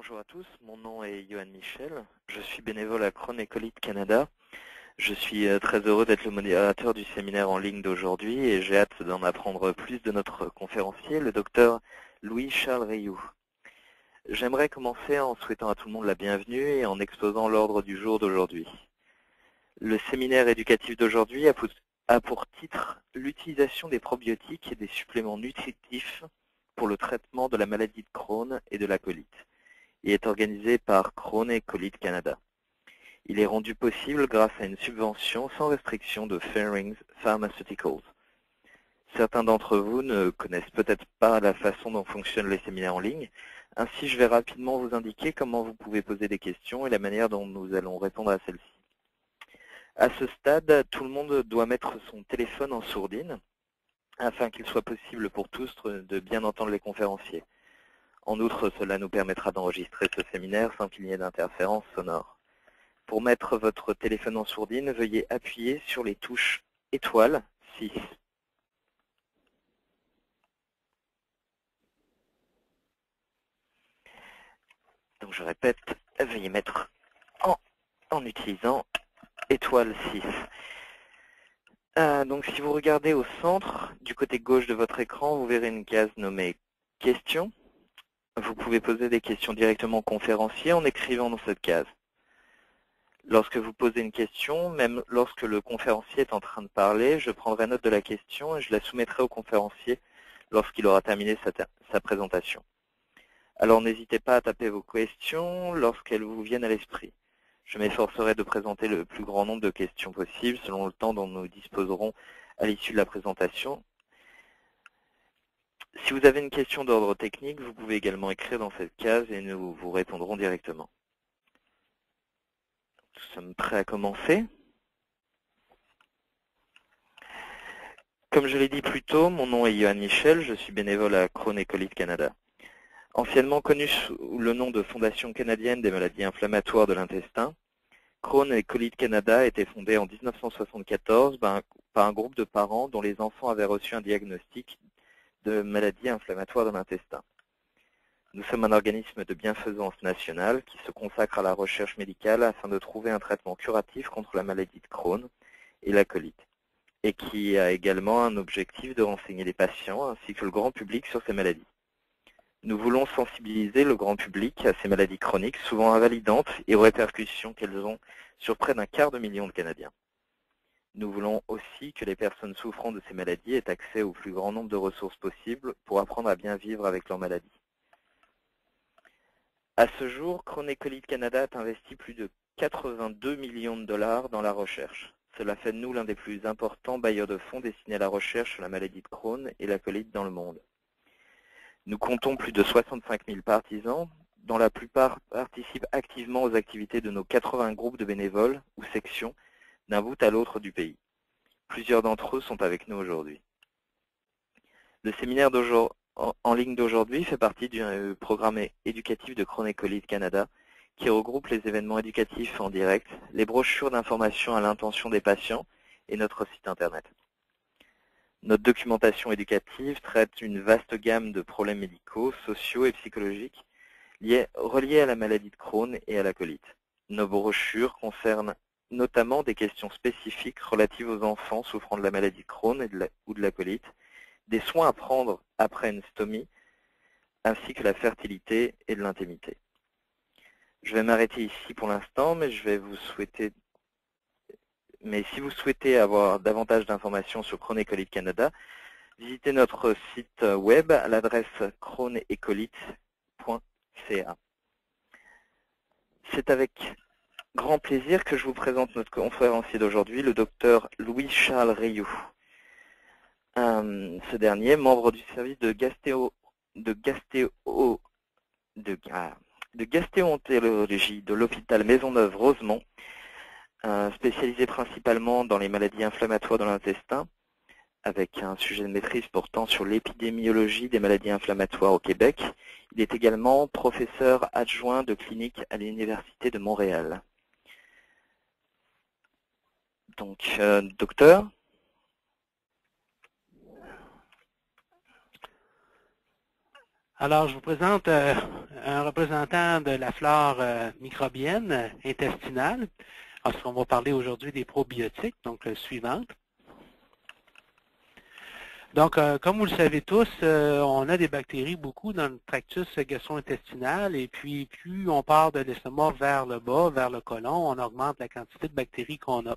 Bonjour à tous, mon nom est Johan Michel, je suis bénévole à Crohn et Colites Canada. Je suis très heureux d'être le modérateur du séminaire en ligne d'aujourd'hui et j'ai hâte d'en apprendre plus de notre conférencier, le docteur Louis-Charles Rioux. J'aimerais commencer en souhaitant à tout le monde la bienvenue et en exposant l'ordre du jour d'aujourd'hui. Le séminaire éducatif d'aujourd'hui a pour titre l'utilisation des probiotiques et des suppléments nutritifs pour le traitement de la maladie de Crohn et de la colite. Il est organisé par Crohn et Colites Canada. Il est rendu possible grâce à une subvention sans restriction de Ferrings Pharmaceuticals. Certains d'entre vous ne connaissent peut-être pas la façon dont fonctionnent les séminaires en ligne. Ainsi, je vais rapidement vous indiquer comment vous pouvez poser des questions et la manière dont nous allons répondre à celles-ci. À ce stade, tout le monde doit mettre son téléphone en sourdine afin qu'il soit possible pour tous de bien entendre les conférenciers. En outre, cela nous permettra d'enregistrer ce séminaire sans qu'il n'y ait d'interférence sonore. Pour mettre votre téléphone en sourdine, veuillez appuyer sur les touches étoile 6. Donc je répète, veuillez mettre en utilisant étoile 6. Donc si vous regardez au centre, du côté gauche de votre écran, vous verrez une case nommée questions. Vous pouvez poser des questions directement au conférencier en écrivant dans cette case. Lorsque vous posez une question, même lorsque le conférencier est en train de parler, je prendrai note de la question et je la soumettrai au conférencier lorsqu'il aura terminé sa présentation. Alors n'hésitez pas à taper vos questions lorsqu'elles vous viennent à l'esprit. Je m'efforcerai de présenter le plus grand nombre de questions possible selon le temps dont nous disposerons à l'issue de la présentation. Si vous avez une question d'ordre technique, vous pouvez également écrire dans cette case et nous vous répondrons directement. Nous sommes prêts à commencer. Comme je l'ai dit plus tôt, mon nom est Johan Michel, je suis bénévole à Crohn et Colites Canada. Anciennement connue sous le nom de Fondation canadienne des maladies inflammatoires de l'intestin, Crohn et Colites Canada a été fondée en 1974 par un groupe de parents dont les enfants avaient reçu un diagnostic de maladie inflammatoire de l'intestin. Nous sommes un organisme de bienfaisance nationale qui se consacre à la recherche médicale afin de trouver un traitement curatif contre la maladie de Crohn et la colite, et qui a également un objectif de renseigner les patients ainsi que le grand public sur ces maladies. Nous voulons sensibiliser le grand public à ces maladies chroniques, souvent invalidantes, et aux répercussions qu'elles ont sur près d'un quart de million de Canadiens. Nous voulons aussi que les personnes souffrant de ces maladies aient accès au plus grand nombre de ressources possibles pour apprendre à bien vivre avec leur maladie. À ce jour, Crohn et Colites Canada a investi plus de 82 millions de dollars dans la recherche. Cela fait de nous l'un des plus importants bailleurs de fonds destinés à la recherche sur la maladie de Crohn et la colite dans le monde. Nous comptons plus de 65 000 partisans, dont la plupart participent activement aux activités de nos 80 groupes de bénévoles ou sections d'un bout à l'autre du pays. Plusieurs d'entre eux sont avec nous aujourd'hui. Le séminaire en ligne d'aujourd'hui fait partie du programme éducatif de Crohn et Colites Canada qui regroupe les événements éducatifs en direct, les brochures d'information à l'intention des patients et notre site internet. Notre documentation éducative traite une vaste gamme de problèmes médicaux, sociaux et psychologiques reliés à la maladie de Crohn et à la colite. Nos brochures concernent notamment des questions spécifiques relatives aux enfants souffrant de la maladie de Crohn ou de la colite, des soins à prendre après une stomie, ainsi que la fertilité et de l'intimité. Je vais m'arrêter ici pour l'instant, mais si vous souhaitez avoir davantage d'informations sur Crohn et Colites Canada, visitez notre site web à l'adresse crohnesetcolites.ca. C'est avec grand plaisir que je vous présente notre conférencier d'aujourd'hui, le docteur Louis-Charles Rioux. Ce dernier, membre du service de gastéoentérologie de l'hôpital Maisonneuve-Rosemont, spécialisé principalement dans les maladies inflammatoires de l'intestin, avec un sujet de maîtrise portant sur l'épidémiologie des maladies inflammatoires au Québec. Il est également professeur adjoint de clinique à l'Université de Montréal. Donc, docteur. Alors, je vous présente un représentant de la flore microbienne intestinale. Alors, on va parler aujourd'hui des probiotiques, donc suivante. Donc, comme vous le savez tous, on a des bactéries beaucoup dans le tractus gastro-intestinal et puis plus on part de l'estomac vers le bas, vers le côlon, on augmente la quantité de bactéries qu'on a.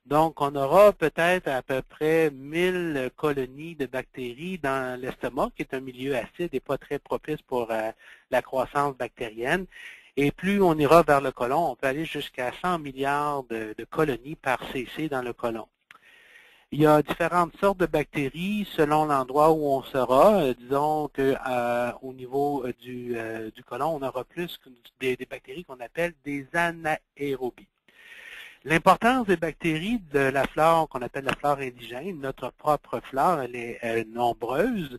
Donc, on aura peut-être à peu près 1000 colonies de bactéries dans l'estomac, qui est un milieu acide et pas très propice pour la croissance bactérienne. Et plus on ira vers le côlon, on peut aller jusqu'à 100 milliards de colonies par cc dans le côlon. Il y a différentes sortes de bactéries selon l'endroit où on sera. Disons qu'au niveau du côlon, on aura plus des bactéries qu'on appelle des anaérobies. L'importance des bactéries de la flore qu'on appelle la flore indigène, notre propre flore, elle est nombreuse.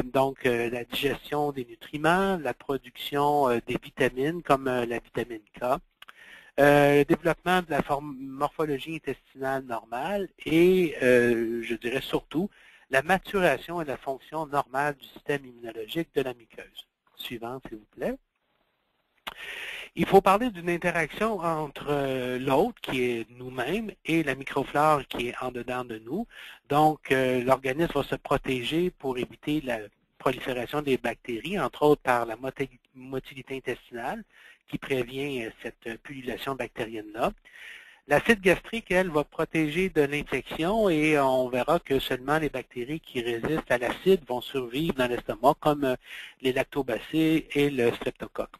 Donc, la digestion des nutriments, la production des vitamines comme la vitamine K, le développement de la morphologie intestinale normale et, je dirais surtout, la maturation et la fonction normale du système immunologique de la muqueuse. Suivante, s'il vous plaît. Il faut parler d'une interaction entre l'hôte, qui est nous-mêmes, et la microflore qui est en dedans de nous. Donc, l'organisme va se protéger pour éviter la prolifération des bactéries, entre autres par la motilité intestinale, qui prévient cette pullulation bactérienne-là. L'acide gastrique, elle, va protéger de l'infection et on verra que seulement les bactéries qui résistent à l'acide vont survivre dans l'estomac, comme les lactobacilles et le streptocoque.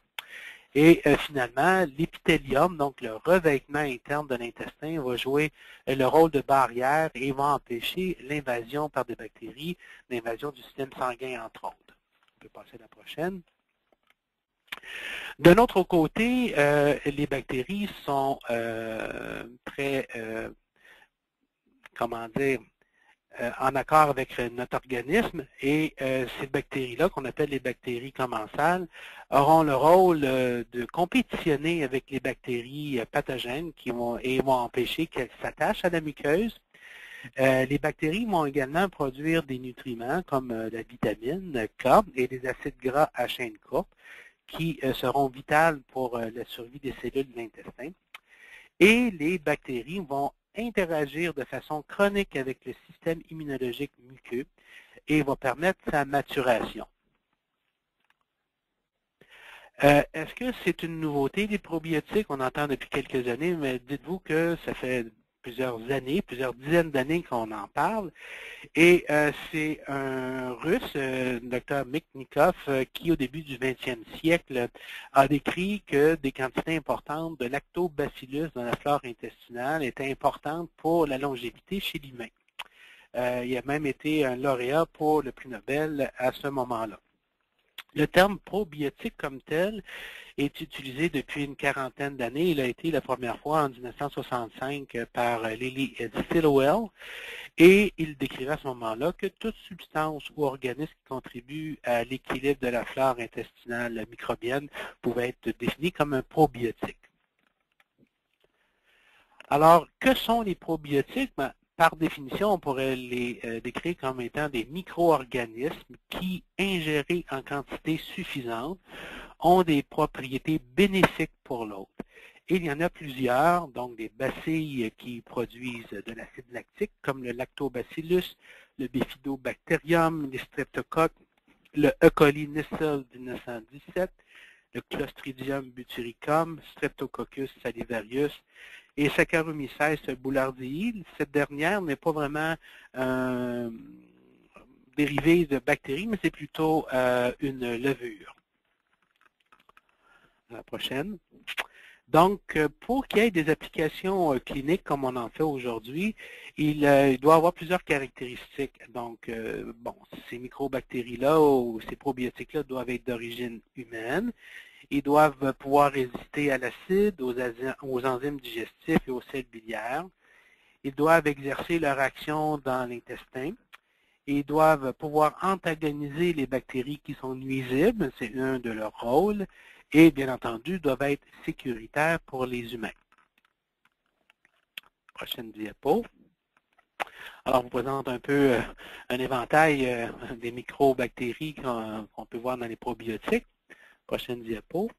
Et finalement, l'épithélium, donc le revêtement interne de l'intestin, va jouer le rôle de barrière et va empêcher l'invasion par des bactéries, l'invasion du système sanguin, entre autres. On peut passer à la prochaine. De l'autre côté, les bactéries sont très, comment dire, en accord avec notre organisme et ces bactéries-là, qu'on appelle les bactéries commensales, auront le rôle de compétitionner avec les bactéries pathogènes qui vont empêcher qu'elles s'attachent à la muqueuse. Les bactéries vont également produire des nutriments comme la vitamine K et des acides gras à chaîne courte qui seront vitales pour la survie des cellules de l'intestin. Et les bactéries vont interagir de façon chronique avec le système immunologique muqueux et vont permettre sa maturation. Est-ce que c'est une nouveauté, les probiotiques? On entend depuis quelques années, mais dites-vous que ça fait plusieurs années, plusieurs dizaines d'années qu'on en parle. Et c'est un Russe, Dr. Miknikov, qui au début du 20e siècle a décrit que des quantités importantes de lactobacillus dans la flore intestinale étaient importantes pour la longévité chez l'humain. Il a même été un lauréat pour le prix Nobel à ce moment-là. Le terme probiotique comme tel est utilisé depuis une quarantaine d'années. Il a été la première fois en 1965 par Lily Stillwell. Et il décrivait à ce moment-là que toute substance ou organisme qui contribue à l'équilibre de la flore intestinale microbienne pouvait être défini comme un probiotique. Alors, que sont les probiotiques? Ben, par définition, on pourrait les décrire comme étant des micro-organismes qui, ingérés en quantité suffisante, ont des propriétés bénéfiques pour l'hôte. Et il y en a plusieurs, donc des bacilles qui produisent de l'acide lactique, comme le lactobacillus, le bifidobacterium, les streptocoques, le E. coli Neisseria 1917, le Clostridium butyricum, Streptococcus salivarius et Saccharomyces boulardii. Cette dernière n'est pas vraiment dérivée de bactéries, mais c'est plutôt une levure. La prochaine. Donc, pour qu'il y ait des applications cliniques comme on en fait aujourd'hui, il doit avoir plusieurs caractéristiques. Donc, bon, ces microbactéries-là ou ces probiotiques-là doivent être d'origine humaine. Ils doivent pouvoir résister à l'acide, aux enzymes digestifs et aux sels biliaires. Ils doivent exercer leur action dans l'intestin. Ils doivent pouvoir antagoniser les bactéries qui sont nuisibles, c'est un de leurs rôles. Et bien entendu, doivent être sécuritaires pour les humains. Prochaine diapo. Alors, je vous présente un peu un éventail des microbactéries qu'on peut voir dans les probiotiques. Prochaine diapo.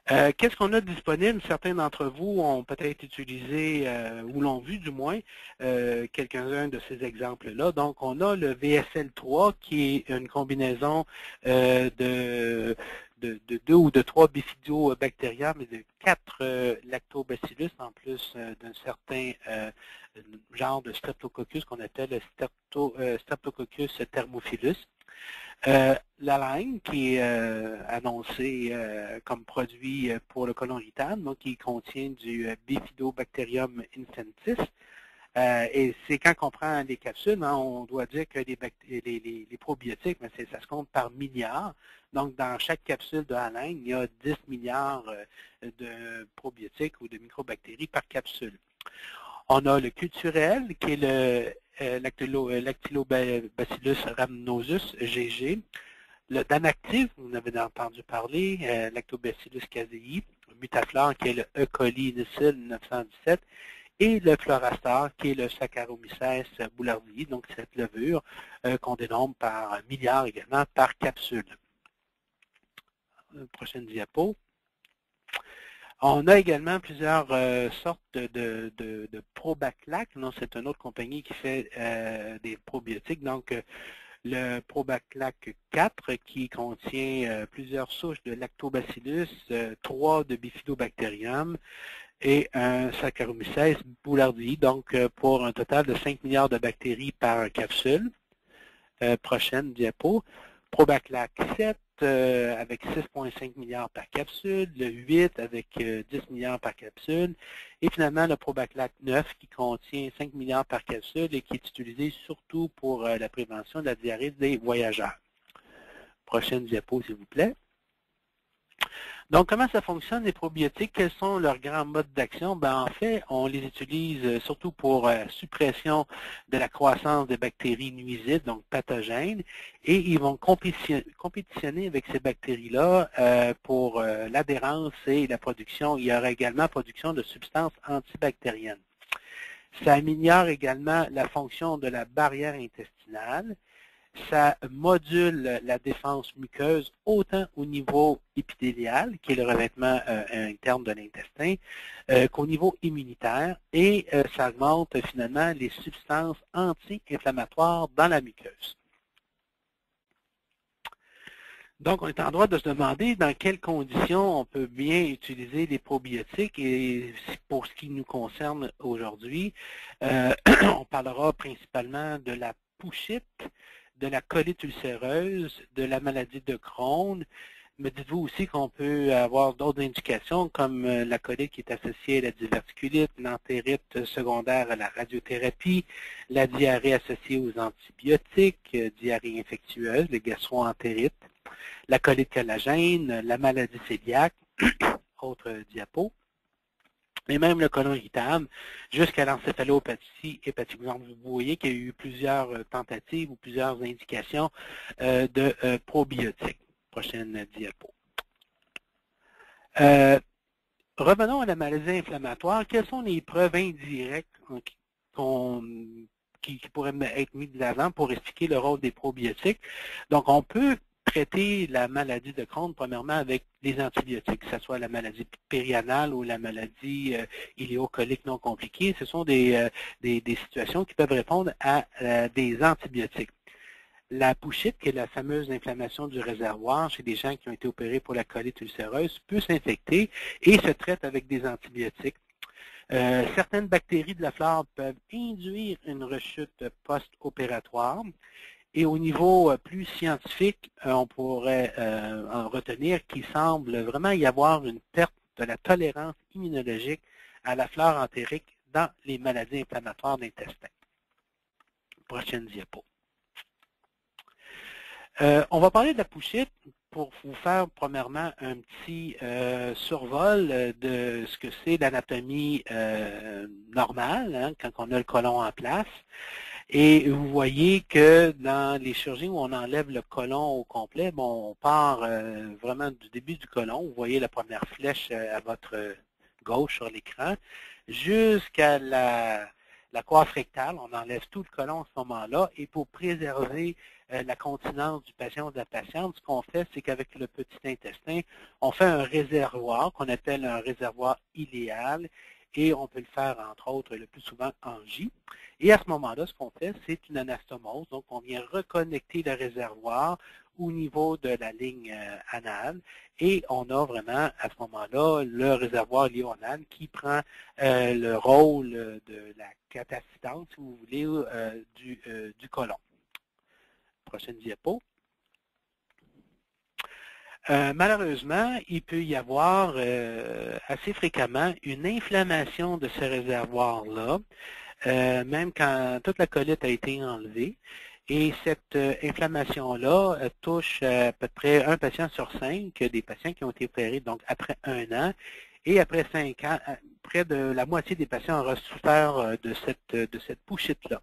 Qu'est-ce qu'on a disponible? Certains d'entre vous ont peut-être utilisé, ou l'ont vu du moins, quelques-uns de ces exemples-là. Donc, on a le VSL3 qui est une combinaison de 2 ou de 3 bifidobactériums et de 4 lactobacillus, en plus d'un certain genre de streptococcus qu'on appelle le Streptococcus thermophilus. La laine qui est annoncée comme produit pour le côlon irritable, donc qui contient du Bifidobacterium infantis. Et c'est quand on prend les capsules, hein, on doit dire que les probiotiques, ça se compte par milliards. Donc, dans chaque capsule de haleine, il y a 10 milliards de probiotiques ou de microbactéries par capsule. On a le culturel, qui est le Lactylobacillus rhamnosus, GG. Le Danactiv, vous en avez entendu parler, Lactobacillus casei, Mutaflore, qui est le E. coli Nicil 917, et le Florastar, qui est le Saccharomyces boulardii, donc cette levure qu'on dénombre par milliards également par capsule. Prochaine diapo. On a également plusieurs sortes de Probaclac. C'est une autre compagnie qui fait des probiotiques. Donc, le Probaclac 4 qui contient plusieurs souches de Lactobacillus, 3 de Bifidobacterium et un Saccharomyces boulardii. Donc, pour un total de 5 milliards de bactéries par capsule. Prochaine diapo. Probaclac 7 avec 6,5 milliards par capsule, le 8 avec 10 milliards par capsule, et finalement le Probaclac 9 qui contient 5 milliards par capsule et qui est utilisé surtout pour la prévention de la diarrhée des voyageurs. Prochaine diapo, s'il vous plaît. Donc, comment ça fonctionne, les probiotiques? Quels sont leurs grands modes d'action? En fait, on les utilise surtout pour suppression de la croissance des bactéries nuisibles, donc pathogènes, et ils vont compétitionner avec ces bactéries-là pour l'adhérence et la production. Il y aura également production de substances antibactériennes. Ça améliore également la fonction de la barrière intestinale. Ça module la défense muqueuse autant au niveau épithélial, qui est le revêtement interne de l'intestin, qu'au niveau immunitaire, et ça augmente finalement les substances anti-inflammatoires dans la muqueuse. Donc, on est en droit de se demander dans quelles conditions on peut bien utiliser les probiotiques, et pour ce qui nous concerne aujourd'hui, on parlera principalement de la pouchite, de la colite ulcéreuse, de la maladie de Crohn. Mais dites-vous aussi qu'on peut avoir d'autres indications comme la colite qui est associée à la diverticulite, l'entérite secondaire à la radiothérapie, la diarrhée associée aux antibiotiques, diarrhée infectieuse, le gastro-entérite, la colite collagène, la maladie cœliaque, autre diapo, et même le côlon irritable, jusqu'à l'encéphalopathie hépatique. Donc, vous voyez qu'il y a eu plusieurs tentatives ou plusieurs indications de probiotiques. Prochaine diapo. Revenons à la maladie inflammatoire. Quelles sont les preuves indirectes qui pourraient être mises de l'avant pour expliquer le rôle des probiotiques? Donc, on peut traiter la maladie de Crohn, premièrement, avec les antibiotiques, que ce soit la maladie périanale ou la maladie iléocolique non compliquée. Ce sont des situations qui peuvent répondre à des antibiotiques. La pouchite, qui est la fameuse inflammation du réservoir chez des gens qui ont été opérés pour la colite ulcéreuse, peut s'infecter et se traite avec des antibiotiques. Certaines bactéries de la flore peuvent induire une rechute post-opératoire. Et au niveau plus scientifique, on pourrait en retenir qu'il semble vraiment y avoir une perte de la tolérance immunologique à la flore entérique dans les maladies inflammatoires d'intestin. Prochaine diapo. On va parler de la pouchite pour vous faire premièrement un petit survol de ce que c'est l'anatomie normale, hein, quand on a le côlon en place. Et vous voyez que dans les chirurgies où on enlève le côlon au complet, on part vraiment du début du côlon. Vous voyez la première flèche à votre gauche sur l'écran, jusqu'à la coiffe rectale, on enlève tout le côlon à ce moment-là, et pour préserver la continence du patient ou de la patiente, ce qu'on fait, c'est qu'avec le petit intestin, on fait un réservoir qu'on appelle un réservoir iléal, et on peut le faire, entre autres, le plus souvent en J. Et à ce moment-là, ce qu'on fait, c'est une anastomose, donc on vient reconnecter le réservoir au niveau de la ligne anale, et on a vraiment, à ce moment-là, le réservoir iléo-anal qui prend le rôle de la capacitance, si vous voulez, du côlon. Prochaine diapo. Malheureusement, il peut y avoir assez fréquemment une inflammation de ce réservoir-là, même quand toute la colite a été enlevée. Et cette inflammation-là touche à peu près un patient sur 5 des patients qui ont été opérés donc après 1 an. Et après 5 ans, près de la moitié des patients aura souffert de cette pouchite-là.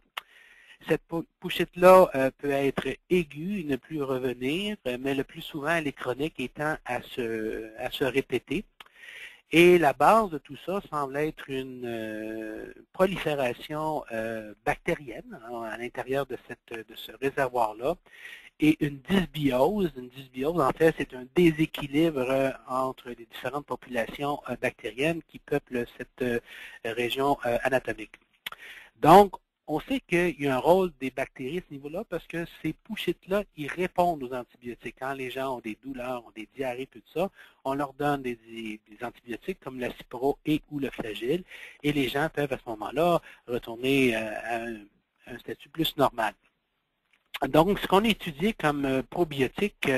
Cette pouchite-là peut être aiguë, ne plus revenir, mais le plus souvent, elle est chronique et tend à se répéter. Et la base de tout ça semble être une prolifération bactérienne à l'intérieur de ce réservoir-là et une dysbiose. Une dysbiose, en fait, c'est un déséquilibre entre les différentes populations bactériennes qui peuplent cette région anatomique. Donc, on sait qu'il y a un rôle des bactéries à ce niveau-là parce que ces pouchites-là, ils répondent aux antibiotiques. Quand les gens ont des douleurs, ont des diarrhées, tout ça, on leur donne des antibiotiques comme la cipro et ou le flagelle, et les gens peuvent à ce moment-là retourner à un statut plus normal. Donc, ce qu'on a étudié comme probiotique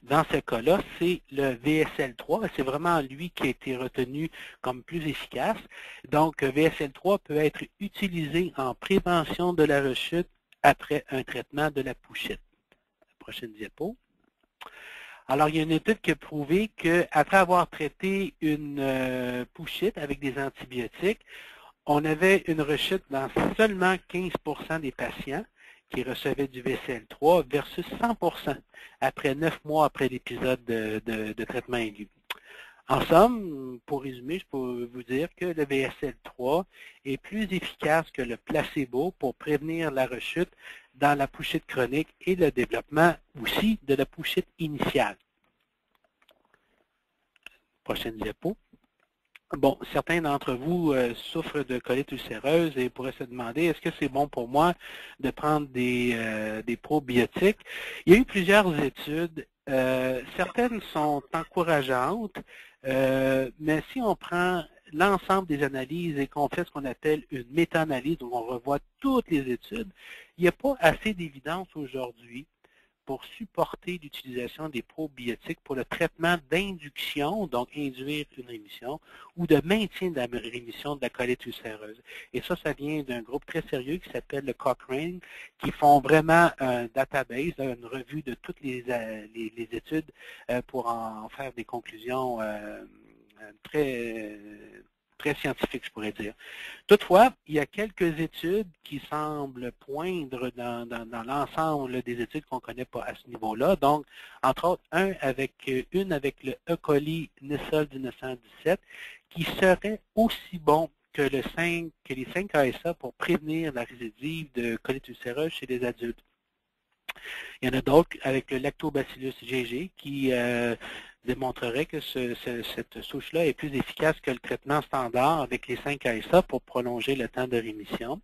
dans ce cas-là, c'est le VSL3. C'est vraiment lui qui a été retenu comme plus efficace. Donc, VSL3 peut être utilisé en prévention de la rechute après un traitement de la pouchite. Prochaine diapo. Alors, il y a une étude qui a prouvé qu'après avoir traité une pouchite avec des antibiotiques, on avait une rechute dans seulement 15% des patients qui recevaient du VSL3 versus 100% après 9 mois après l'épisode de traitement aigu. En somme, pour résumer, je peux vous dire que le VSL3 est plus efficace que le placebo pour prévenir la rechute dans la pouchite chronique et le développement aussi de la pouchite initiale. Prochaine diapo. Bon, certains d'entre vous souffrent de colite ulcéreuse et pourraient se demander, est-ce que c'est bon pour moi de prendre des probiotiques? Il y a eu plusieurs études. Certaines sont encourageantes, mais si on prend l'ensemble des analyses et qu'on fait ce qu'on appelle une méta-analyse, où on revoit toutes les études, il n'y a pas assez d'évidence aujourd'hui pour supporter l'utilisation des probiotiques pour le traitement d'induction, donc induire une rémission, ou de maintien de la rémission de la colite ulcéreuse. Et ça vient d'un groupe très sérieux qui s'appelle le Cochrane, qui font vraiment un database, une revue de toutes les études pour en faire des conclusions très scientifiques, je pourrais dire. Toutefois, il y a quelques études qui semblent poindre dans l'ensemble des études qu'on ne connaît pas à ce niveau-là. Donc, entre autres, une avec le E. coli Nissol 1917, qui serait aussi bon que les 5 ASA pour prévenir la récidive de colite ulcéreuse chez les adultes. Il y en a d'autres avec le Lactobacillus GG qui démontrerait que cette souche-là est plus efficace que le traitement standard avec les 5 ASA pour prolonger le temps de rémission.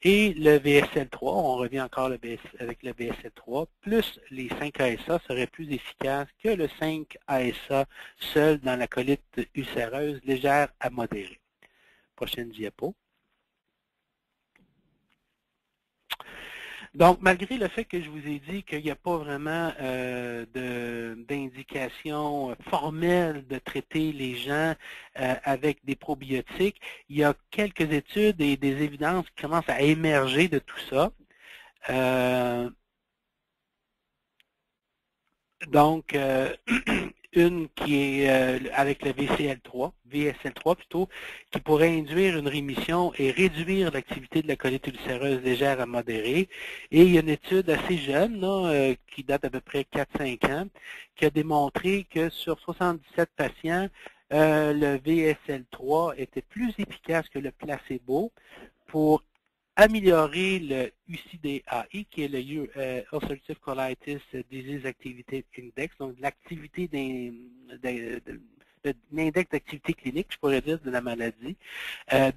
Et le VSL3, on revient encore avec le VSL3, plus les 5 ASA serait plus efficace que le 5 ASA seul dans la colite ulcéreuse légère à modérée. Prochaine diapo. Donc, malgré le fait que je vous ai dit qu'il n'y a pas vraiment d'indication formelle de traiter les gens avec des probiotiques, il y a quelques études et des évidences qui commencent à émerger de tout ça. Donc, une qui est avec le VSL3 plutôt, qui pourrait induire une rémission et réduire l'activité de la colite ulcéreuse légère à modérée. Et il y a une étude assez jeune, là, qui date d'à peu près 4-5 ans, qui a démontré que sur 77 patients, le VSL3 était plus efficace que le placebo pour améliorer le UCDAI, qui est le Ulcerative Colitis Disease Activity Index, donc l'activité l'index d'activité clinique, je pourrais dire, de la maladie.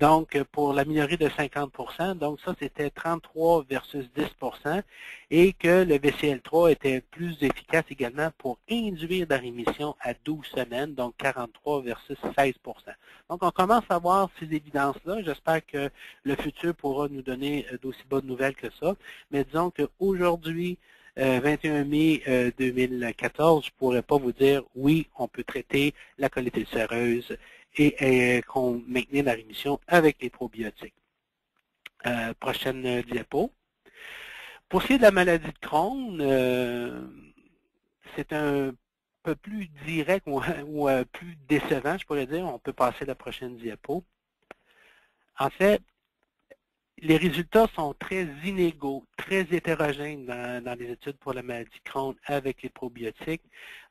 Donc, pour l'améliorer de 50%, donc ça, c'était 33 versus 10%, et que le VCL3 était plus efficace également pour induire la rémission à 12 semaines, donc 43 versus 16%. Donc, on commence à voir ces évidences-là. J'espère que le futur pourra nous donner d'aussi bonnes nouvelles que ça. Mais disons qu'aujourd'hui, 21 mai 2014, je ne pourrais pas vous dire, oui, on peut traiter la colite ulcéreuse et qu'on maintenait la rémission avec les probiotiques. Prochaine diapo. Pour ce qui est de la maladie de Crohn, c'est un peu plus direct ou plus décevant, je pourrais dire. On peut passer à la prochaine diapo. En fait, les résultats sont très inégaux, très hétérogènes dans les études pour la maladie de Crohn avec les probiotiques.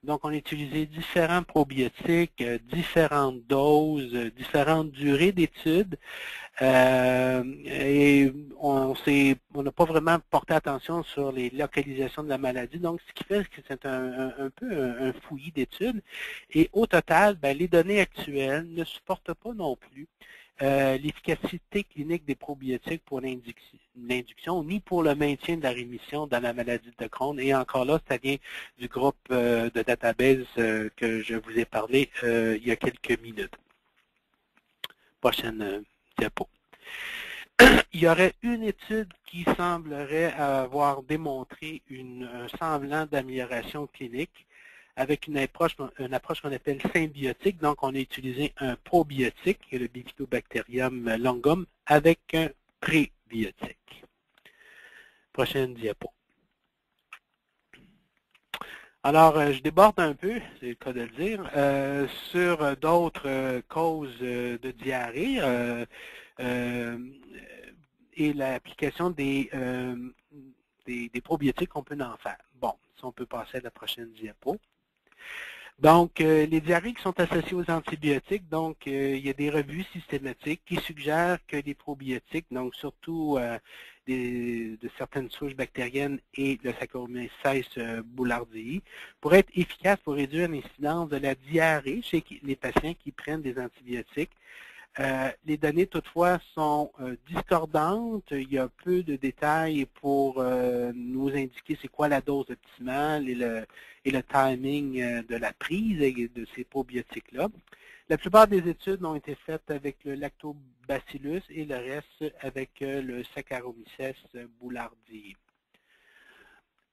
Donc, on a utilisé différents probiotiques, différentes doses, différentes durées d'études. Et on n'a pas vraiment porté attention sur les localisations de la maladie. Donc, ce qui fait que c'est un peu un fouillis d'études. Et au total, les données actuelles ne supportent pas non plus l'efficacité clinique des probiotiques pour l'induction, ni pour le maintien de la rémission dans la maladie de Crohn. Et encore là, ça vient du groupe de database que je vous ai parlé il y a quelques minutes. Prochaine diapo. Il y aurait une étude qui semblerait avoir démontré un semblant d'amélioration clinique avec une approche qu'on appelle symbiotique. Donc, on a utilisé un probiotique, le Bifidobacterium longum, avec un prébiotique. Prochaine diapo. Alors, je déborde un peu, c'est le cas de le dire, sur d'autres causes de diarrhée et l'application des probiotiques qu'on peut en faire. Bon, si on peut passer à la prochaine diapo. Donc, les diarrhées qui sont associées aux antibiotiques, donc il y a des revues systématiques qui suggèrent que les probiotiques, donc surtout de certaines souches bactériennes et le Saccharomyces boulardii, pourraient être efficaces pour réduire l'incidence de la diarrhée chez les patients qui prennent des antibiotiques. Les données, toutefois, sont discordantes. Il y a peu de détails pour nous indiquer c'est quoi la dose optimale et le timing de la prise de ces probiotiques-là. La plupart des études ont été faites avec le Lactobacillus et le reste avec le Saccharomyces boulardii.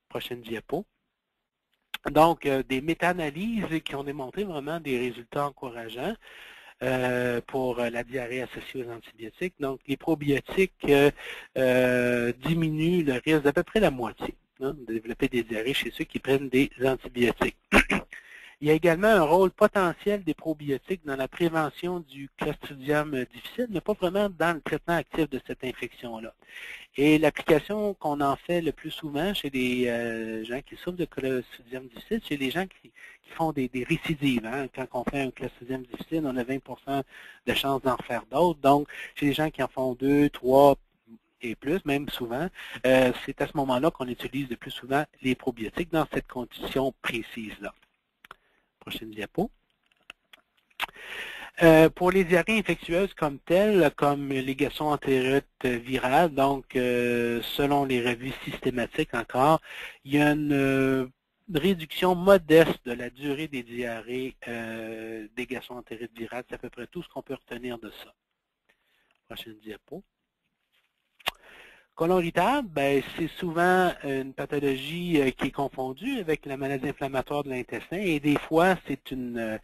Prochaine diapo. Donc, des méta-analyses qui ont démontré vraiment des résultats encourageants. Pour la diarrhée associée aux antibiotiques. Donc, les probiotiques diminuent le risque d'à peu près la moitié de développer des diarrhées chez ceux qui prennent des antibiotiques. Il y a également un rôle potentiel des probiotiques dans la prévention du Clostridium difficile, mais pas vraiment dans le traitement actif de cette infection-là. Et l'application qu'on en fait le plus souvent chez les gens qui souffrent de Clostridium difficile, c'est les gens qui font des récidives. Hein. Quand on fait un Clostridium difficile, on a 20% de chances d'en faire d'autres. Donc, chez les gens qui en font 2, 3 et plus, même souvent, c'est à ce moment-là qu'on utilise le plus souvent les probiotiques dans cette condition précise-là. Prochaine diapo. Pour les diarrhées infectieuses comme telles, comme les gastroentérites virales, donc selon les revues systématiques encore, il y a une réduction modeste de la durée des diarrhées des gastroentérites virales. C'est à peu près tout ce qu'on peut retenir de ça. Prochaine diapo. Côlon irritable, c'est souvent une pathologie qui est confondue avec la maladie inflammatoire de l'intestin et des fois, c'est une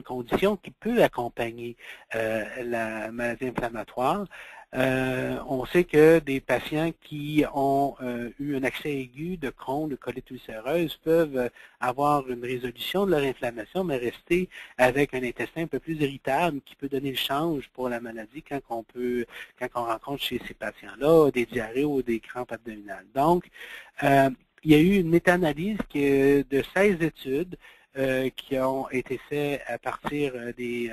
condition qui peut accompagner la maladie inflammatoire. On sait que des patients qui ont eu un accès aigu de Crohn, de colite ulcéreuse, peuvent avoir une résolution de leur inflammation, mais rester avec un intestin un peu plus irritable qui peut donner le change pour la maladie quand on rencontre chez ces patients-là des diarrhées ou des crampes abdominales. Donc, il y a eu une méta-analyse de 16 études qui ont été faits à partir des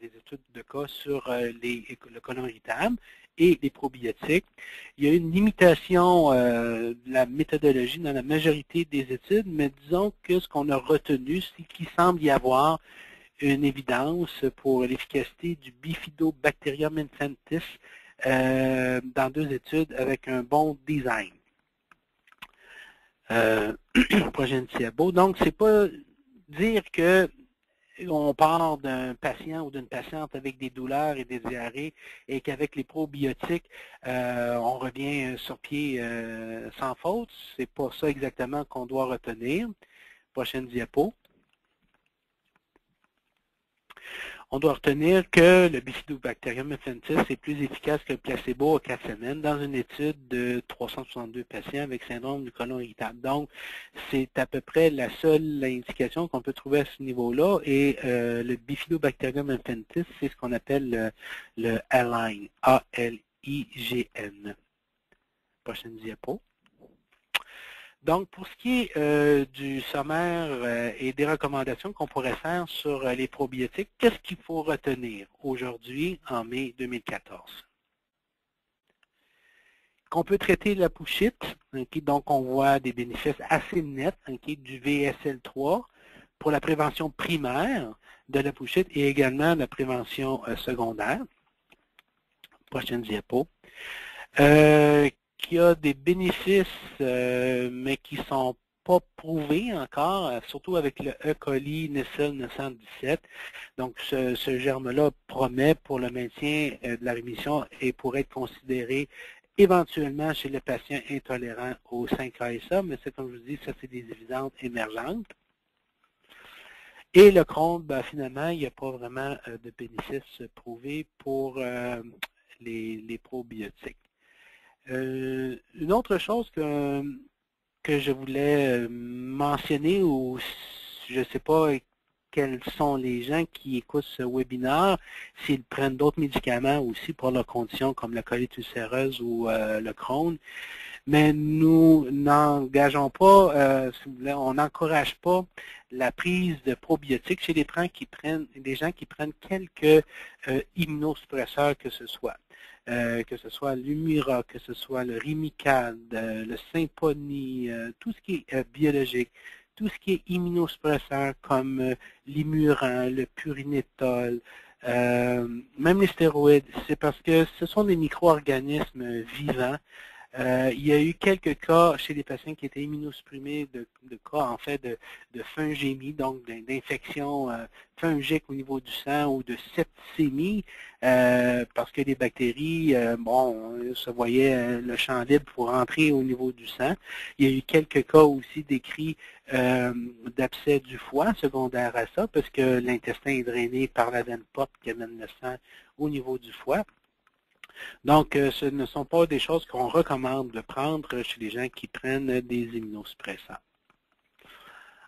études de cas sur le côlon irritable et les probiotiques. Il y a une limitation de la méthodologie dans la majorité des études, mais disons que ce qu'on a retenu, c'est qu'il semble y avoir une évidence pour l'efficacité du Bifidobacterium infantis dans 2 études avec un bon design. Prochaine diapo. Donc, c'est pas dire que on part d'un patient ou d'une patiente avec des douleurs et des diarrhées et qu'avec les probiotiques, on revient sur pied sans faute. C'est pas ça exactement qu'on doit retenir. Prochaine diapo. On doit retenir que le Bifidobacterium infantis est plus efficace que le placebo à 4 semaines dans une étude de 362 patients avec syndrome du côlon irritable. Donc, c'est à peu près la seule indication qu'on peut trouver à ce niveau-là. Et le Bifidobacterium infantis, c'est ce qu'on appelle le ALIGN, A-L-I-G-N. Prochaine diapo. Donc, pour ce qui est du sommaire et des recommandations qu'on pourrait faire sur les probiotiques, qu'est-ce qu'il faut retenir aujourd'hui, en mai 2014? Qu'on peut traiter la pouchite, donc on voit des bénéfices assez nets du VSL3 pour la prévention primaire de la pouchite et également la prévention secondaire. Prochaine diapo. Qui a des bénéfices, mais qui ne sont pas prouvés encore, surtout avec le E. coli Nissel 917. Donc, ce germe-là promet pour le maintien de la rémission et pourrait être considéré éventuellement chez les patients intolérants au 5-ASA, mais c'est comme je vous dis, ça c'est des évidences émergentes. Et le Crohn, ben, finalement, il n'y a pas vraiment de bénéfices prouvés pour les probiotiques. Une autre chose que je voulais mentionner, ou je ne sais pas quels sont les gens qui écoutent ce webinaire, s'ils prennent d'autres médicaments aussi pour leurs conditions comme la colite ulcéreuse ou le Crohn, mais nous n'engageons pas, si vous voulez, on n'encourage pas la prise de probiotiques chez des gens qui prennent quelques immunosuppresseurs que ce soit. Que ce soit l'Humira, que ce soit le Rimicade, le Simponi, tout ce qui est biologique, tout ce qui est immunosuppresseur comme l'Imuran, le Purinétol, même les stéroïdes, c'est parce que ce sont des micro-organismes vivants. Il y a eu quelques cas chez des patients qui étaient immunosupprimés de cas en fait de fungémie, donc d'infection fungique au niveau du sang ou de septicémie, parce que les bactéries, se voyait le champ libre pour entrer au niveau du sang. Il y a eu quelques cas aussi décrits d'abcès du foie secondaire à ça, parce que l'intestin est drainé par la veine porte qui amène le sang au niveau du foie. Donc, ce ne sont pas des choses qu'on recommande de prendre chez les gens qui prennent des immunosuppressants.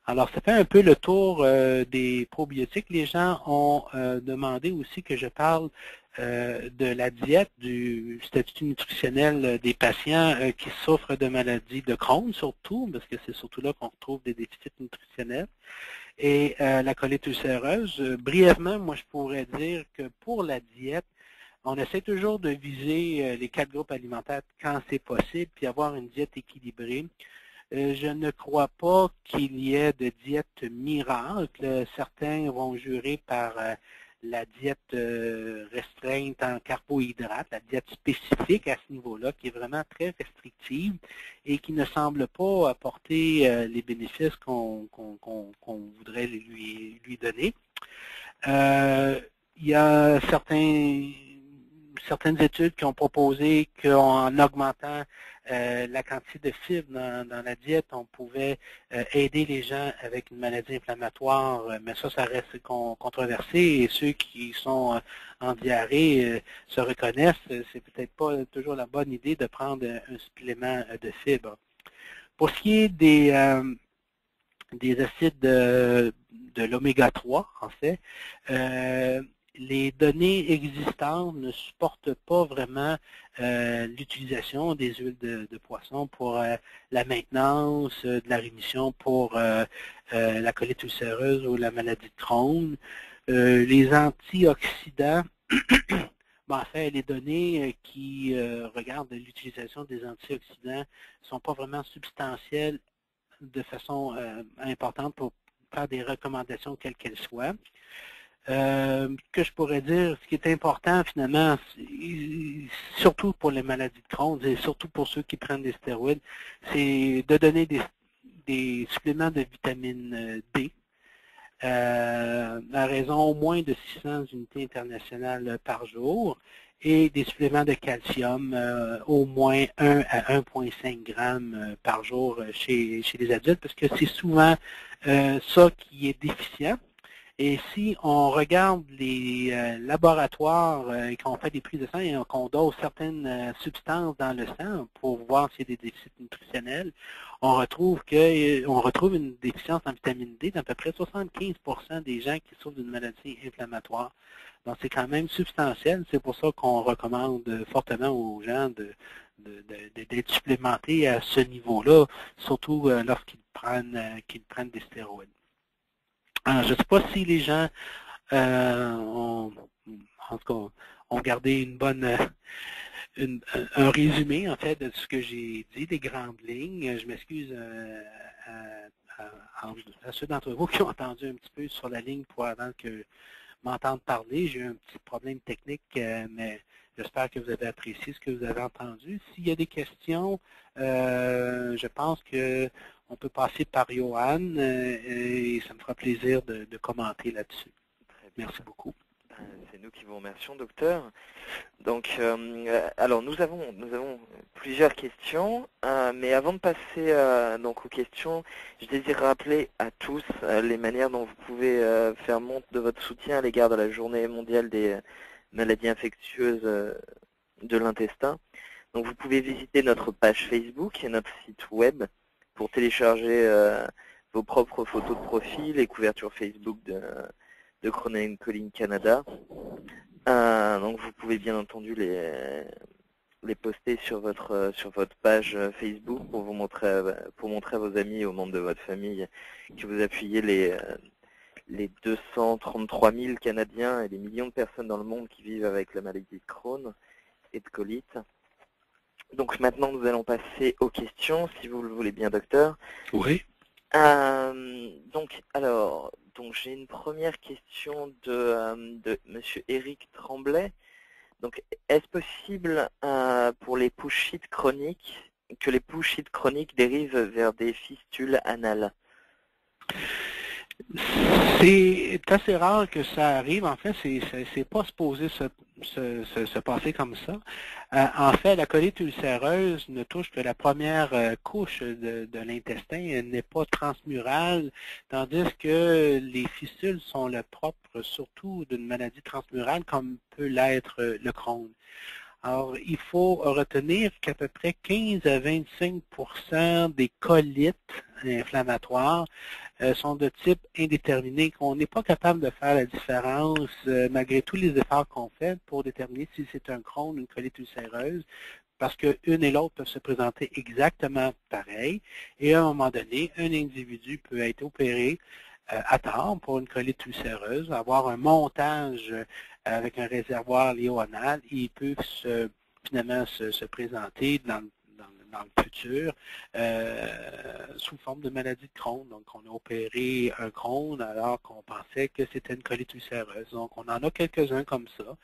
Alors, ça fait un peu le tour des probiotiques. Les gens ont demandé aussi que je parle de la diète, du statut nutritionnel des patients qui souffrent de maladies de Crohn, surtout, parce que c'est surtout là qu'on retrouve des déficits nutritionnels, et la colite ulcéreuse. Brièvement, moi, je pourrais dire que pour la diète, on essaie toujours de viser les 4 groupes alimentaires quand c'est possible, puis avoir une diète équilibrée. Je ne crois pas qu'il y ait de diète miracle. Certains vont jurer par la diète restreinte en carbohydrates, la diète spécifique à ce niveau-là, qui est vraiment très restrictive et qui ne semble pas apporter les bénéfices qu'on voudrait lui donner. Il y a certaines études qui ont proposé qu'en augmentant la quantité de fibres dans la diète, on pouvait aider les gens avec une maladie inflammatoire, mais ça reste controversé et ceux qui sont en diarrhée se reconnaissent, c'est peut-être pas toujours la bonne idée de prendre un supplément de fibres. Pour ce qui est des acides de l'oméga 3, en fait, les données existantes ne supportent pas vraiment l'utilisation des huiles de poisson pour la maintenance, de la rémission pour la colite ulcéreuse ou la maladie de Crohn. Les antioxydants, bon, en fait, les données qui regardent l'utilisation des antioxydants ne sont pas vraiment substantielles de façon importante pour faire des recommandations quelles qu'elles soient. Que je pourrais dire, ce qui est important finalement, surtout pour les maladies de Crohn et surtout pour ceux qui prennent des stéroïdes, c'est de donner des suppléments de vitamine D à raison au moins de 600 unités internationales par jour et des suppléments de calcium au moins 1 à 1,5 grammes par jour chez les adultes parce que c'est souvent ça qui est déficient. Et si on regarde les laboratoires et qu'on fait des prises de sang et qu'on dose certaines substances dans le sang pour voir s'il y a des déficits nutritionnels, on retrouve une déficience en vitamine D d'à peu près 75% des gens qui souffrent d'une maladie inflammatoire. Donc c'est quand même substantiel. C'est pour ça qu'on recommande fortement aux gens d'être supplémentés à ce niveau-là, surtout lorsqu'ils prennent des stéroïdes. Alors, je ne sais pas si les gens ont gardé un résumé en fait de ce que j'ai dit, des grandes lignes. Je m'excuse à ceux d'entre vous qui ont entendu un petit peu sur la ligne avant que m'entendre parler. J'ai eu un petit problème technique, mais j'espère que vous avez apprécié ce que vous avez entendu. S'il y a des questions, je pense qu'on peut passer par Johan et ça me fera plaisir de commenter là-dessus. Merci beaucoup. C'est nous qui vous remercions, docteur. Donc, alors nous avons plusieurs questions, mais avant de passer donc aux questions, je désire rappeler à tous les manières dont vous pouvez faire montre de votre soutien à l'égard de la Journée mondiale des maladies infectieuses de l'intestin. Donc, vous pouvez visiter notre page Facebook et notre site web pour télécharger vos propres photos de profil et couvertures Facebook de Cronin Colline Canada. Donc vous pouvez bien entendu les poster sur votre page Facebook pour montrer à vos amis et aux membres de votre famille que vous appuyez les 233 000 Canadiens et les millions de personnes dans le monde qui vivent avec la maladie de Crohn et de colite. Donc maintenant nous allons passer aux questions, si vous le voulez bien, docteur. Oui. Donc j'ai une première question de Monsieur Éric Tremblay. Donc, est-ce possible pour les pouchites chroniques que les pouchites chroniques dérivent vers des fistules anales? C'est assez rare que ça arrive. En fait, c'est pas supposé se passer comme ça. En fait, la colite ulcéreuse ne touche que la première couche de l'intestin. Elle n'est pas transmurale, tandis que les fistules sont le propre surtout d'une maladie transmurale comme peut l'être le Crohn. Alors, il faut retenir qu'à peu près 15 à 25% des colites inflammatoires sont de type indéterminé, qu'on n'est pas capable de faire la différence malgré tous les efforts qu'on fait pour déterminer si c'est un Crohn ou une colite ulcéreuse, parce qu'une et l'autre peuvent se présenter exactement pareil, et à un moment donné, un individu peut être opéré à tort pour une colite ulcéreuse, avoir un montage avec un réservoir léonal, et ils peuvent finalement se présenter dans le futur sous forme de maladie de Crohn. Donc, on a opéré un Crohn alors qu'on pensait que c'était une colite ulcéreuse. Donc, on en a quelques-uns comme ça.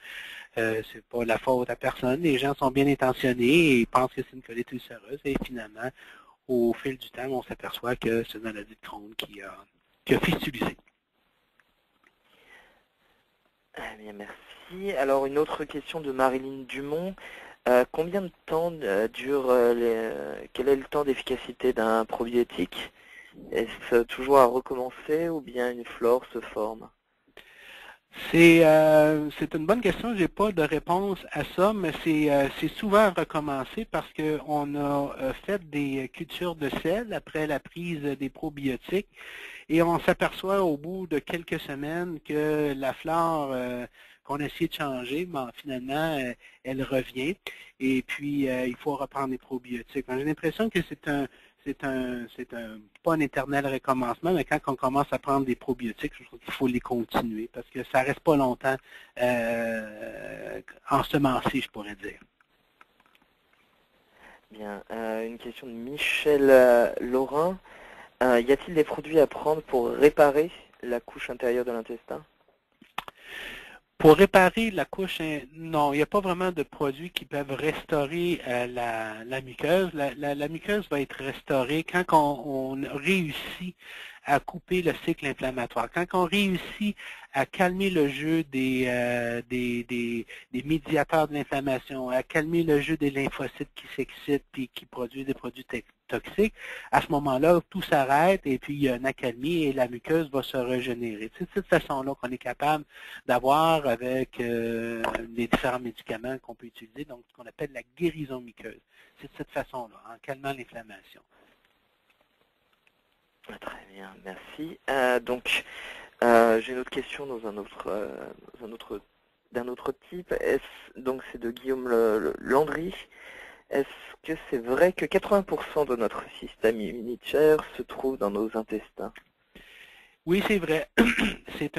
C'est pas la faute à personne. Les gens sont bien intentionnés et pensent que c'est une colite ulcéreuse. Et finalement, au fil du temps, on s'aperçoit que c'est une maladie de Crohn qui a fistulisé. Eh bien, merci. Alors, une autre question de Marilyn Dumont. Combien de temps quel est le temps d'efficacité d'un probiotique? Est-ce toujours à recommencer ou bien une flore se forme? C'est une bonne question. Je n'ai pas de réponse à ça, mais c'est souvent à recommencer parce qu'on a fait des cultures de sel après la prise des probiotiques et on s'aperçoit au bout de quelques semaines que la flore qu'on a essayé de changer, mais finalement, elle revient. Et puis, il faut reprendre les probiotiques. J'ai l'impression que pas un éternel recommencement, mais quand on commence à prendre des probiotiques, je trouve qu'il faut les continuer parce que ça ne reste pas longtemps ensemencé, je pourrais dire. Bien. Une question de Michel Laurin. Y a-t-il des produits à prendre pour réparer la couche intérieure de l'intestin? Pour réparer la couche, non, il n'y a pas vraiment de produits qui peuvent restaurer la muqueuse. La muqueuse va être restaurée quand on réussit à couper le cycle inflammatoire, quand on réussit à calmer le jeu des médiateurs de l'inflammation, à calmer le jeu des lymphocytes qui s'excitent et qui produisent des produits toxiques, à ce moment-là, tout s'arrête et puis il y a une accalmie et la muqueuse va se régénérer. C'est de cette façon-là qu'on est capable d'avoir avec les différents médicaments qu'on peut utiliser, donc ce qu'on appelle la guérison muqueuse. C'est de cette façon-là, en calmant l'inflammation. Très bien, merci. Donc, j'ai une autre question d'un autre type. Donc, c'est de Guillaume Landry. Est-ce que c'est vrai que 80% de notre système immunitaire se trouve dans nos intestins? Oui, c'est vrai. C'est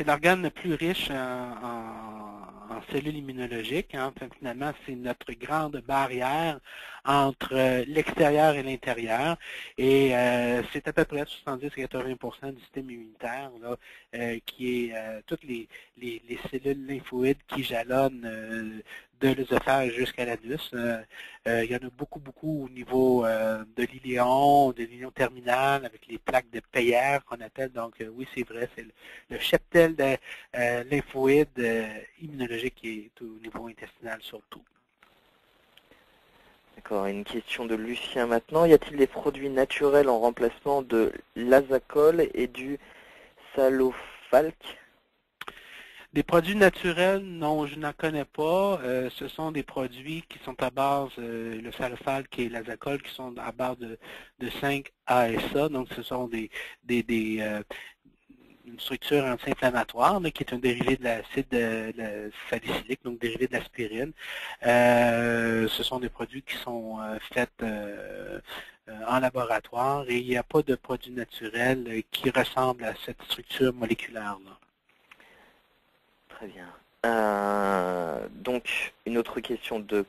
l'organe le plus riche en cellules immunologiques. Hein. Finalement, c'est notre grande barrière entre l'extérieur et l'intérieur. Et c'est à peu près 70-80% du système immunitaire là, qui est toutes les cellules lymphoïdes qui jalonnent de l'œsophage jusqu'à l'anus. Il y en a beaucoup au niveau de l'iléon, de l'iléon terminal, avec les plaques de Peyer qu'on appelle. Donc oui, c'est vrai, c'est le cheptel de lymphoïde immunologique qui est au niveau intestinal surtout. D'accord, une question de Lucien maintenant. Y a-t-il des produits naturels en remplacement de l'azacol et du salofalque? Des produits naturels, non, je n'en connais pas. Ce sont des produits qui sont à base, le salofalque et l'azacol, qui sont à base de 5-ASA. Donc, ce sont une structure anti-inflammatoire qui est un dérivé de l'acide salicylique, donc dérivé de l'aspirine. Ce sont des produits qui sont faits en laboratoire et il n'y a pas de produit naturel qui ressemble à cette structure moléculaire-là. Très bien. Donc, une autre question de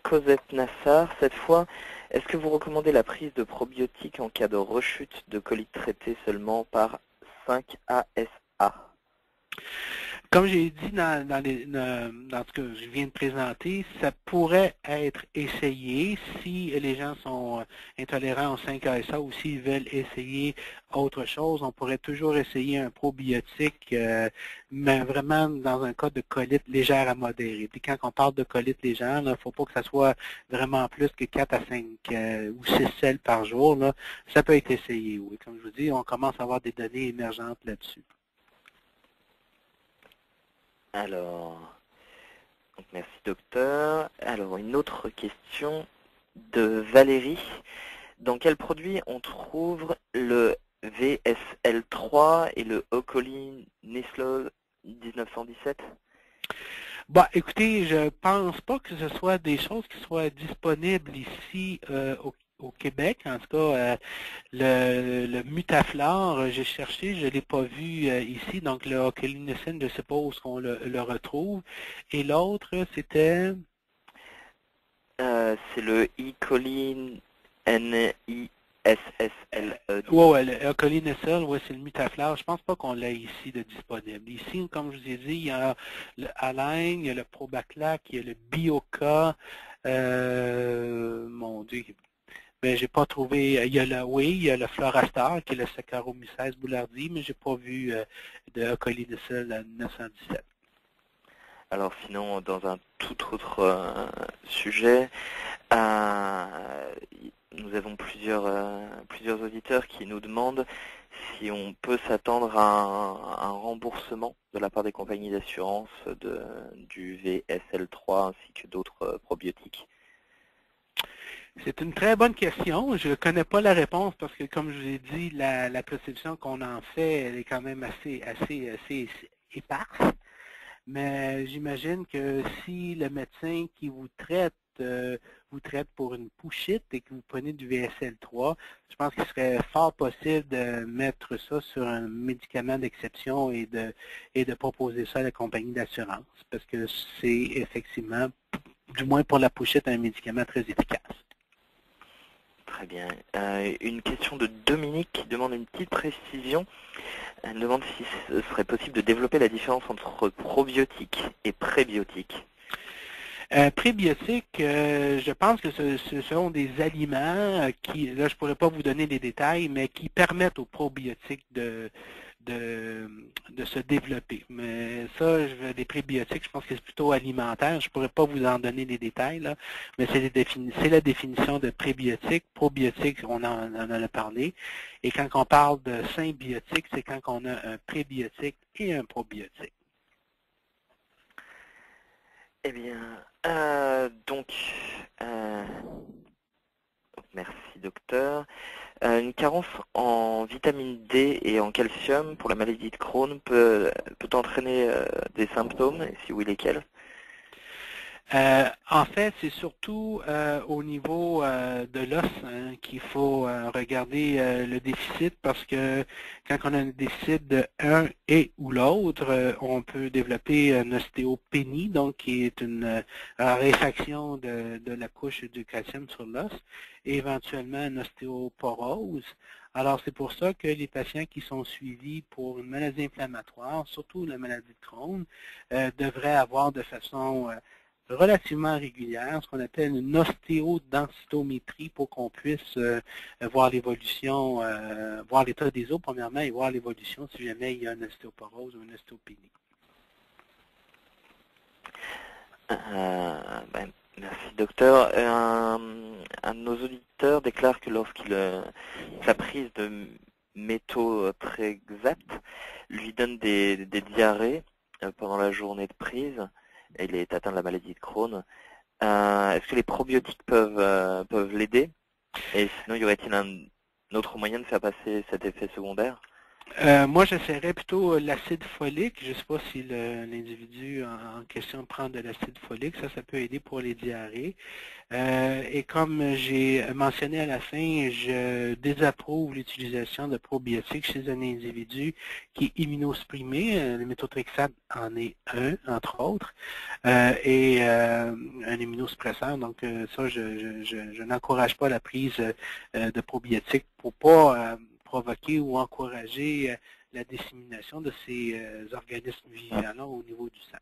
Cosette Nassar, cette fois. Est-ce que vous recommandez la prise de probiotiques en cas de rechute de colite traitée seulement par 5-ASA? Comme j'ai dit dans ce que je viens de présenter, ça pourrait être essayé si les gens sont intolérants au 5-ASA ou s'ils veulent essayer autre chose. On pourrait toujours essayer un probiotique, mais vraiment dans un cas de colite légère à modérée. Puis quand on parle de colite légère, il ne faut pas que ça soit vraiment plus que 4 à 5 ou 6 selles par jour. Là. Ça peut être essayé, oui. Comme je vous dis, on commence à avoir des données émergentes là-dessus. Alors, merci docteur. Alors, une autre question de Valérie. Dans quel produit on trouve le VSL3 et le Ocolinezlol 1917? Bah, écoutez, je pense pas que ce soit des choses qui soient disponibles ici au Québec. En tout cas, le Mutaflore, j'ai cherché, je ne l'ai pas vu ici. Donc, le Ocolinecine, je ne sais pas où on le retrouve. Et l'autre, c'était... C'est le E-Colin NISSLE. Ouais, le Ocolinecine, ouais, c'est le Mutaflore. Je pense pas qu'on l'a ici de disponible. Ici, comme je vous ai dit, il y a le Align, il y a le Probaclac, il y a le Bioca. Mon Dieu, ben, j'ai pas trouvé, il y a le Florastar, qui est le Saccharomyces boulardii, mais j'ai pas vu de Ocolinecine 917. Alors sinon, dans un tout autre sujet, nous avons plusieurs auditeurs qui nous demandent si on peut s'attendre à un remboursement de la part des compagnies d'assurance du VSL3 ainsi que d'autres probiotiques. C'est une très bonne question. Je ne connais pas la réponse parce que, comme je vous ai dit, la prescription qu'on en fait, elle est quand même assez éparse. mais j'imagine que si le médecin qui vous traite pour une pouchite et que vous prenez du VSL3, je pense qu'il serait fort possible de mettre ça sur un médicament d'exception et de proposer ça à la compagnie d'assurance, parce que c'est effectivement, du moins pour la pouchite, un médicament très efficace. Très bien. Une question de Dominique qui demande une petite précision. Elle demande si ce serait possible de développer la différence entre probiotiques et prébiotiques. Prébiotiques, je pense que ce sont des aliments qui, là je ne pourrais pas vous donner les détails, mais qui permettent aux probiotiques de se développer. Mais ça, les prébiotiques, je pense que c'est plutôt alimentaire. Je ne pourrais pas vous en donner les détails, là, mais c'est la définition de prébiotiques. Probiotiques, on en a parlé. Et quand on parle de symbiotiques, c'est quand on a un prébiotique et un probiotique. Eh bien, merci docteur. Une carence en vitamine D et en calcium pour la maladie de Crohn peut entraîner des symptômes, et si oui, lesquels? En fait, c'est surtout au niveau de l'os qu'il faut regarder le déficit parce que quand on a un déficit de un et ou l'autre, on peut développer une ostéopénie, donc qui est une raréfaction de la couche du calcium sur l'os, et éventuellement une ostéoporose. Alors, c'est pour ça que les patients qui sont suivis pour une maladie inflammatoire, surtout la maladie de Crohn, devraient avoir de façon relativement régulière, ce qu'on appelle une ostéodensitométrie pour qu'on puisse voir l'évolution, voir l'état des os premièrement et voir l'évolution si jamais il y a une ostéoporose ou une ostéopénie. Merci docteur. Un de nos auditeurs déclare que sa prise de méthotrexate lui donne des diarrhées pendant la journée de prise. Il est atteint de la maladie de Crohn. Est-ce que les probiotiques peuvent l'aider? Et sinon, y aurait-il un autre moyen de faire passer cet effet secondaire? Moi, j'essaierais plutôt l'acide folique. Je ne sais pas si l'individu en question prend de l'acide folique. Ça peut aider pour les diarrhées. Et comme j'ai mentionné à la fin, je désapprouve l'utilisation de probiotiques chez un individu qui est immunosupprimé. Le méthotrexate en est un, entre autres, et un immunosuppresseur. Donc ça, je n'encourage pas la prise de probiotiques pour pas provoquer ou encourager la dissémination de ces organismes vivants au niveau du sang.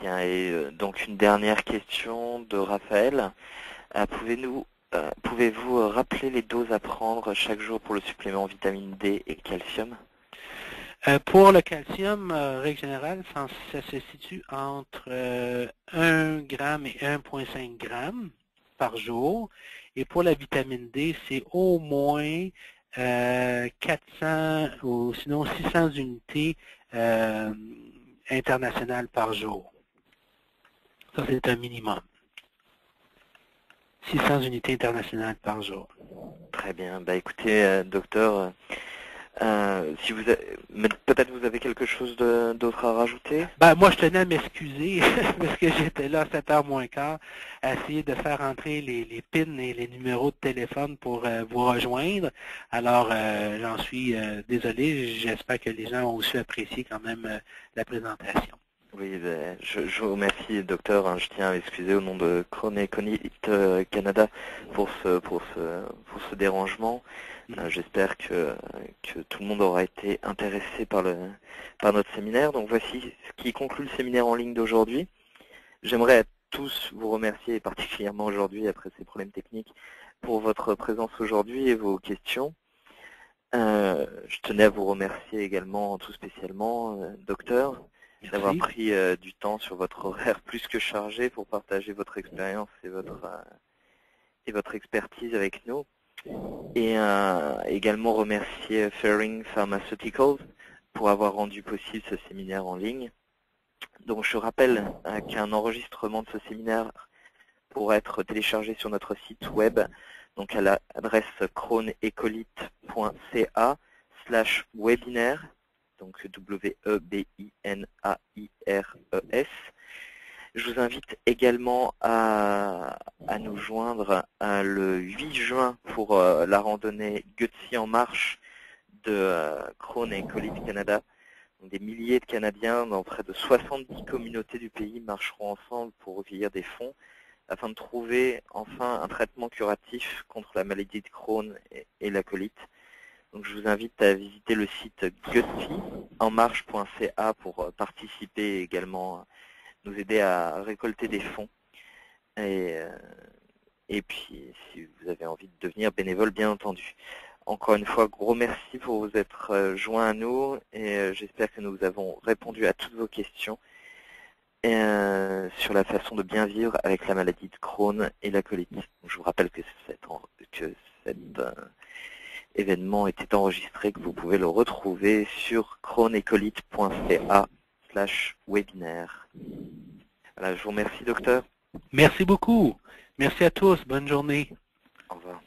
Bien, et donc une dernière question de Raphaël. Pouvez-vous rappeler les doses à prendre chaque jour pour le supplément vitamine D et calcium? Pour le calcium, règle générale, ça se situe entre 1 g et 1,5 g par jour. Et pour la vitamine D, c'est au moins 400 ou sinon 600 unités internationales par jour. Ça, c'est un minimum. 600 unités internationales par jour. Très bien. Bah, écoutez, docteur, si peut-être vous avez quelque chose d'autre à rajouter? Moi, je tenais à m'excuser parce que j'étais là à 7h moins quart à essayer de faire entrer les PIN et les numéros de téléphone pour vous rejoindre. Alors, j'en suis désolé. J'espère que les gens ont aussi apprécié quand même la présentation. Oui, je vous remercie, docteur. Je tiens à m'excuser au nom de Crohn et Colite Canada pour ce dérangement. J'espère que tout le monde aura été intéressé par notre séminaire. Donc voici ce qui conclut le séminaire en ligne d'aujourd'hui. J'aimerais à tous vous remercier, et particulièrement aujourd'hui, après ces problèmes techniques, pour votre présence aujourd'hui et vos questions. Je tenais à vous remercier également, tout spécialement, docteur, d'avoir pris du temps sur votre horaire plus que chargé pour partager votre expérience et votre expertise avec nous. Et également remercier Ferring Pharmaceuticals pour avoir rendu possible ce séminaire en ligne. Donc je rappelle qu'un enregistrement de ce séminaire pourra être téléchargé sur notre site web, donc à l'adresse crohnecolite.ca/webinaire. donc W-E-B-I-N-A-I-R-E-S. Je vous invite également à nous joindre le 8 juin pour la randonnée Gutsy en marche de Crohn et Colite Canada. Donc, des milliers de Canadiens dans près de 70 communautés du pays marcheront ensemble pour recueillir des fonds afin de trouver enfin un traitement curatif contre la maladie de Crohn et la colite. Donc, je vous invite à visiter le site gutsyonmarche.ca pour participer et également nous aider à récolter des fonds. Et puis, si vous avez envie de devenir bénévole, bien entendu. Encore une fois, gros merci pour vous être joints à nous et j'espère que nous avons répondu à toutes vos questions sur la façon de bien vivre avec la maladie de Crohn et la colite. Je vous rappelle que cet événement était enregistré, que vous pouvez le retrouver sur crohnecolite.ca/webinaire. Voilà, je vous remercie, docteur. Merci beaucoup. Merci à tous. Bonne journée. Au revoir.